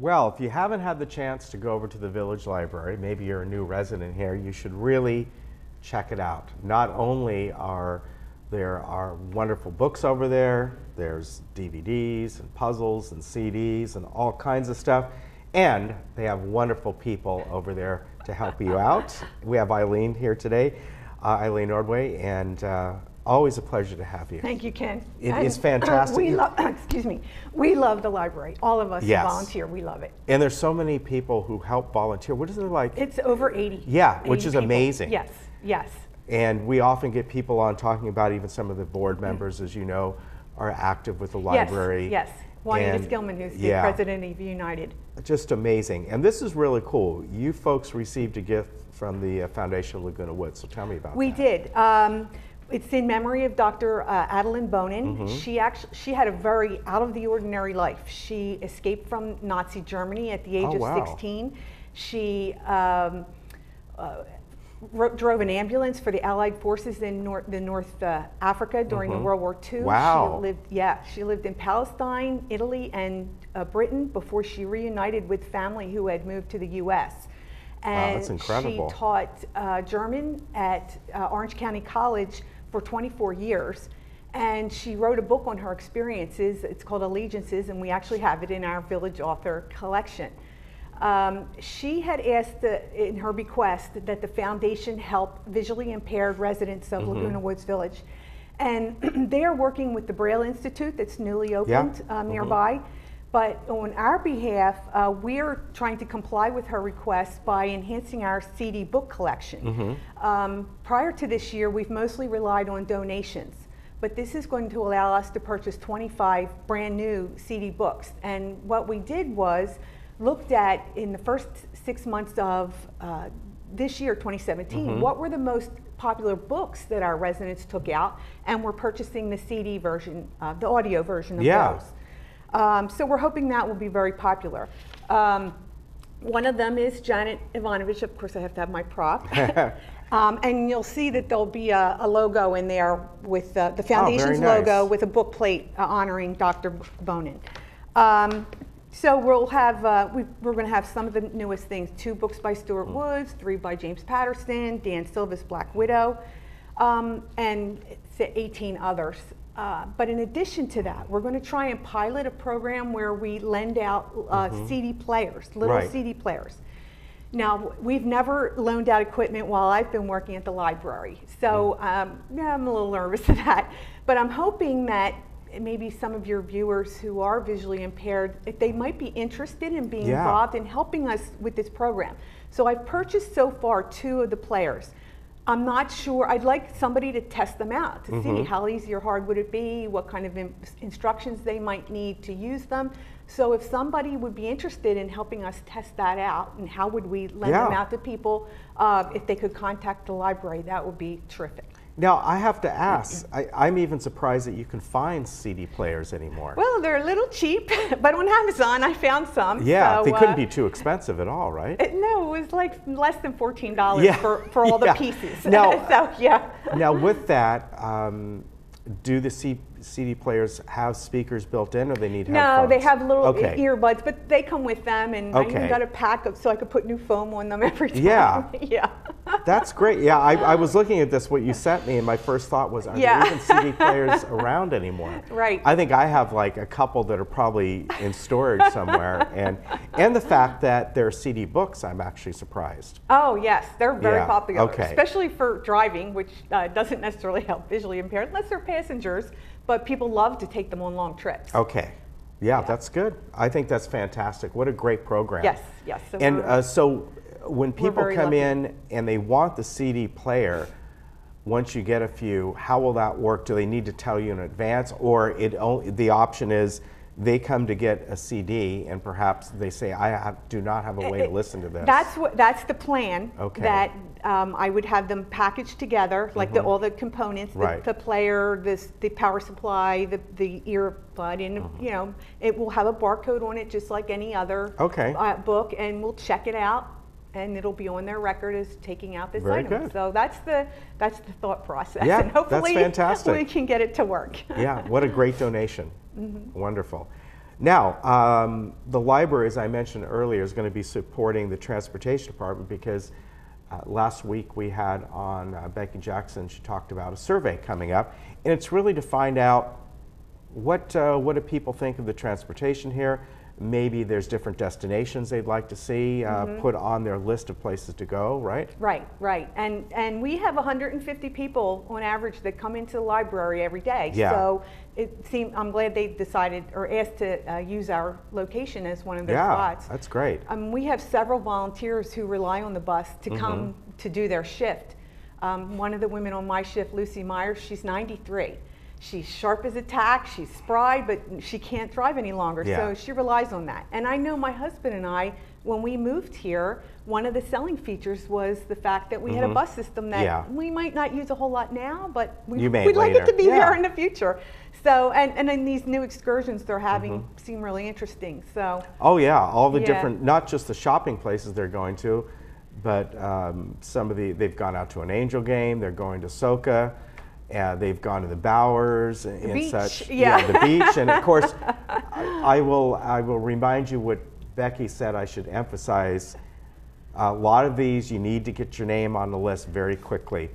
Well, if you haven't had the chance to go over to the Village Library, maybe you're a new resident here, you should really check it out. Not only are there wonderful books over there, there's DVDs and puzzles and CDs and all kinds of stuff, and they have wonderful people over there to help you out. We have Eileen here today, Eileen Ordway, and always a pleasure to have you. Thank you, Ken. It is fantastic. We love, excuse me, we love the library. All of us who Yes. volunteer, we love it. And there's so many people who help volunteer. What is it like? It's over 80. Yeah, 80 which is people. amazing. Yes, yes. And we often get people on talking about even some of the board members, as you know, are active with the library. Yes, yes. Juanita And, Skillman, who's the yeah, president of United. just amazing. And this is really cool. You folks received a gift from the Foundation of Laguna Woods, so tell me about that. We did. It's in memory of Dr. Adeline Bonin. She had a very out of the ordinary life. She escaped from Nazi Germany at the age of 16. She drove an ambulance for the Allied forces in North Africa during the World War II. Wow. She lived in Palestine, Italy, and Britain before she reunited with family who had moved to the U.S. And wow, that's incredible. She taught German at Orange County College for 24 years. And she wrote a book on her experiences. It's called Allegiances, and we actually have it in our Village Author collection. She had asked in her request that the foundation help visually impaired residents of Laguna Woods Village. And they're working with the Braille Institute that's newly opened nearby. But on our behalf, we're trying to comply with her request by enhancing our CD book collection. Prior to this year, we've mostly relied on donations. But this is going to allow us to purchase 25 brand new CD books. And what we did was looked at, in the first 6 months of this year, 2017, what were the most popular books that our residents took out, and we're purchasing the CD version, the audio version of those. So we're hoping that will be very popular. One of them is Janet Ivanovich. Of course, I have to have my prop. And you'll see that there'll be a logo in there with the foundation's logo with a book plate honoring Dr. Bonin. So we'll have, we're going to have some of the newest things: 2 books by Stuart Woods, 3 by James Patterson, Dan Silva's Black Widow, and 18 others. But in addition to that, we're going to try and pilot a program where we lend out CD players, little CD players. Now, we've never loaned out equipment while I've been working at the library, so yeah, I'm a little nervous of that. But I'm hoping that maybe some of your viewers who are visually impaired, if they might be interested in being involved in helping us with this program. So I've purchased so far 2 of the players. I'm not sure, I'd like somebody to test them out to see how easy or hard would it be, what kind of instructions they might need to use them. So if somebody would be interested in helping us test that out, and how would we lend them out to people, if they could contact the library, that would be terrific. Now, I have to ask, I'm even surprised that you can find CD players anymore. Well, they're a little cheap, but on Amazon I found some. Yeah, so, they couldn't be too expensive at all, right? No, it was like less than $14 for all the pieces. Now, so, yeah. Now, with that, do the CD players have speakers built in, or they need headphones? No, they have little earbuds, but they come with them, and I even got a pack of, so I could put new foam on them every time. Yeah. Yeah. That's great. Yeah, I was looking at this, what you sent me, and my first thought was, are there even CD players around anymore? Right. I think I have like a couple that are probably in storage somewhere, and the fact that they're CD books, I'm actually surprised. Oh yes, they're very popular, okay. especially for driving, which doesn't necessarily help visually impaired unless they're passengers, but people love to take them on long trips. Okay. Yeah, that's good. I think that's fantastic. What a great program. Yes, yes. So and so when people come in and they want the CD player, once you get a few, how will that work? Do they need to tell you in advance, or the option is they come to get a CD and perhaps they say, do not have a way to listen to this? That's the plan. Okay. That I would have them packaged together, like all the components, the player, the power supply, the earbud, and you know, it will have a barcode on it just like any other book, and we'll check it out, and it'll be on their record as taking out this item. Good. So that's the thought process, yeah, and hopefully that's fantastic. we can get it to work. Yeah, what a great donation. Wonderful. Now, the library, as I mentioned earlier, is going to be supporting the transportation department because last week we had on Becky Jackson, she talked about a survey coming up, and it's really to find out what do people think of the transportation here. Maybe there's different destinations they'd like to see put on their list of places to go, right? Right. And we have 150 people on average that come into the library every day. Yeah. So I'm glad they decided or asked to use our location as one of their spots. Yeah, that's great. We have several volunteers who rely on the bus to come to do their shift. One of the women on my shift, Lucy Myers, she's 93. She's sharp as a tack, she's spry, but she can't drive any longer, so she relies on that. And I know my husband and I, when we moved here, one of the selling features was the fact that we had a bus system that we might not use a whole lot now, but we'd like it to be there in the future. So, and then these new excursions they're having seem really interesting. So. Oh yeah, all the different, not just the shopping places they're going to, but some of they've gone out to an Angel game, they're going to Soka. They've gone to the Bowers and beach, such. The beach, and of course, I will remind you what Becky said. I should emphasize a lot of these. You need to get your name on the list very quickly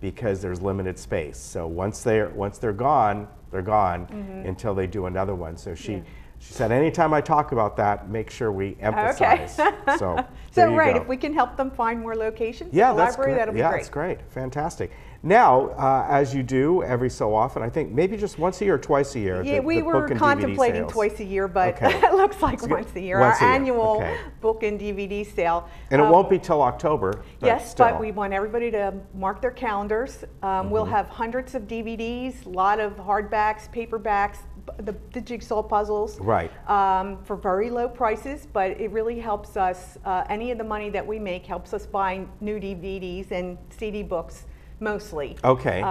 because there's limited space. So once they're gone, they're gone until they do another one. So she said, anytime I talk about that, make sure we emphasize. Okay. So right, if we can help them find more locations yeah, for the library, that'll be great. Yeah, that's great. Fantastic. Now, as you do every so often, I think maybe just once a year or twice a year. Yeah, we were contemplating twice a year, but it looks like once a year. Our annual book and DVD sale. And it won't be till October. Yes, but we want everybody to mark their calendars. We'll have hundreds of DVDs, a lot of hardbacks, paperbacks, the jigsaw puzzles. Right. For very low prices, but it really helps us. Any of the money that we make helps us buy new DVDs and CD books. Mostly. Okay.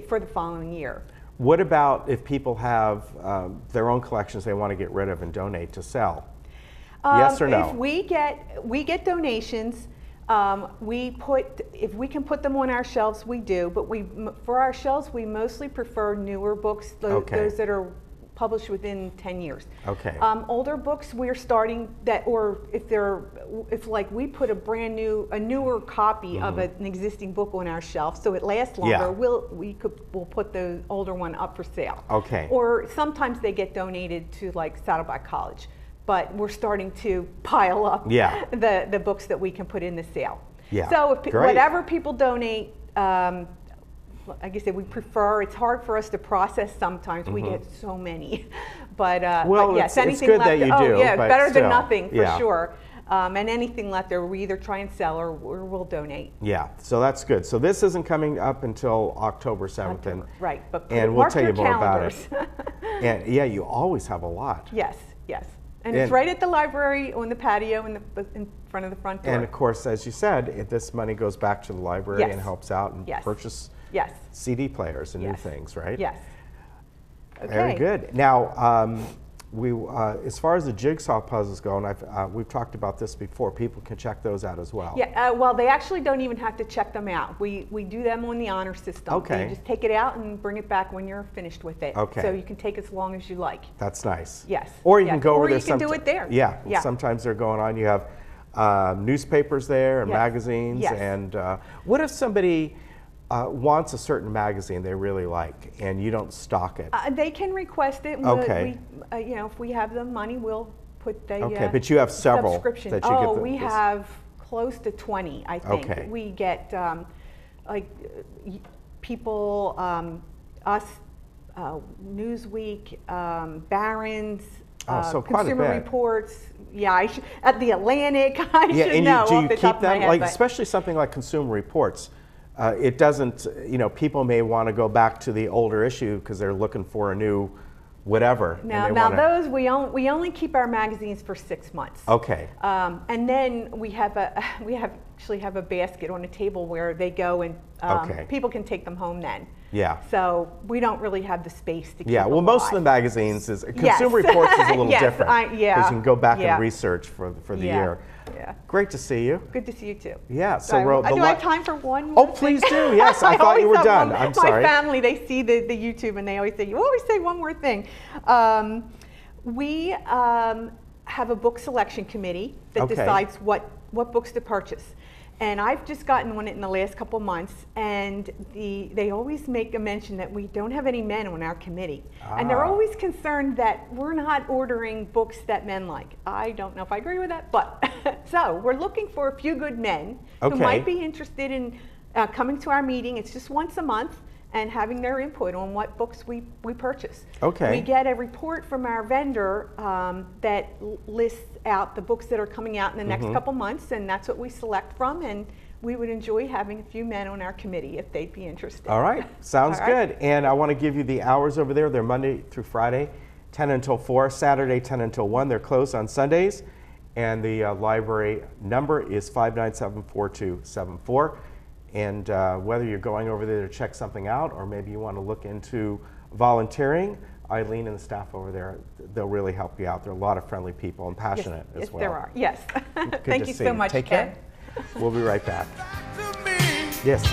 For the following year. What about if people have their own collections they want to get rid of and donate to sell? Yes or no? If we get donations, if we can put them on our shelves, we do. But for our shelves, we mostly prefer newer books, those that are published within 10 years. Okay. Older books we're starting that, or if like we put a newer copy of an existing book on our shelf, so it lasts longer. We'll put the older one up for sale. Okay. Or sometimes they get donated to like Saddleback College, but we're starting to pile up the books that we can put in the sale. Yeah. So whatever people donate. Like I said, we prefer. It's hard for us to process sometimes. We get so many, but yes, anything it's good left. That you do. Yeah, but better still, than nothing for sure. And anything left over, we either try and sell or we'll donate. Yeah, so that's good. So this isn't coming up until October 7th, right? But we'll tell you more about it. And yeah, you always have a lot. Yes. And it's right at the library on the patio in front of the front door. And of course, as you said, this money goes back to the library and helps out and purchase. Yes. CD players and new things, right? Yes. Okay. Very good. Now, as far as the jigsaw puzzles go, and we've talked about this before, people can check those out as well. Yeah, well, they actually don't even have to check them out. We do them on the honor system. Okay. You just take it out and bring it back when you're finished with it. Okay. So you can take as long as you like. That's nice. Yes. Or you can go over there. Or you can do it there. Yeah. Sometimes they're going on. You have newspapers there and magazines. Yes. And what if somebody wants a certain magazine they really like, and you don't stock it? They can request it. Okay. If we have the money, we'll put the okay, but you have several subscription. that you get. We have close to 20, I think. Okay. We get people, us, Newsweek, Barron's, so quite Consumer a bit. Reports. Yeah, at the Atlantic. I should know. off Do the you top keep of my them? head, Like but especially something like Consumer Reports. It doesn't, people may want to go back to the older issue because they're looking for a new whatever. Now those, we only keep our magazines for 6 months. Okay. And then we actually have a basket on a table where they go and people can take them home then. Yeah. So we don't really have the space to keep Yeah, well, most of the magazines, Consumer Reports is a little different. Because you can go back and research for the year. Yeah. Great to see you. Good to see you too. Yeah. So do I have time for one more thing? Please do. Yes, I thought you were done. I'm sorry. My family, they see the YouTube and they always say, you always say one more thing. We have a book selection committee that Okay. decides what books to purchase. And I've just gotten on it in the last couple months, and they always make a mention that we don't have any men on our committee. And they're always concerned that we're not ordering books that men like. I don't know if I agree with that, but so we're looking for a few good men who might be interested in coming to our meeting. It's just once a month, and having their input on what books we purchase. Okay. We get a report from our vendor that lists out the books that are coming out in the next couple months, and that's what we select from, and we would enjoy having a few men on our committee if they'd be interested. All right, sounds All right. good. And I want to give you the hours over there. They're Monday through Friday, 10 until 4, Saturday 10 until 1. They're closed on Sundays, and the library number is 597-4274. And whether you're going over there to check something out, or maybe you want to look into volunteering, Eileen and the staff over there, they'll really help you out. They're a lot of friendly people and passionate as well. Yes, there are. Yes. Good Thank to you see so much, Take Ken. care. We'll be right back. Yes.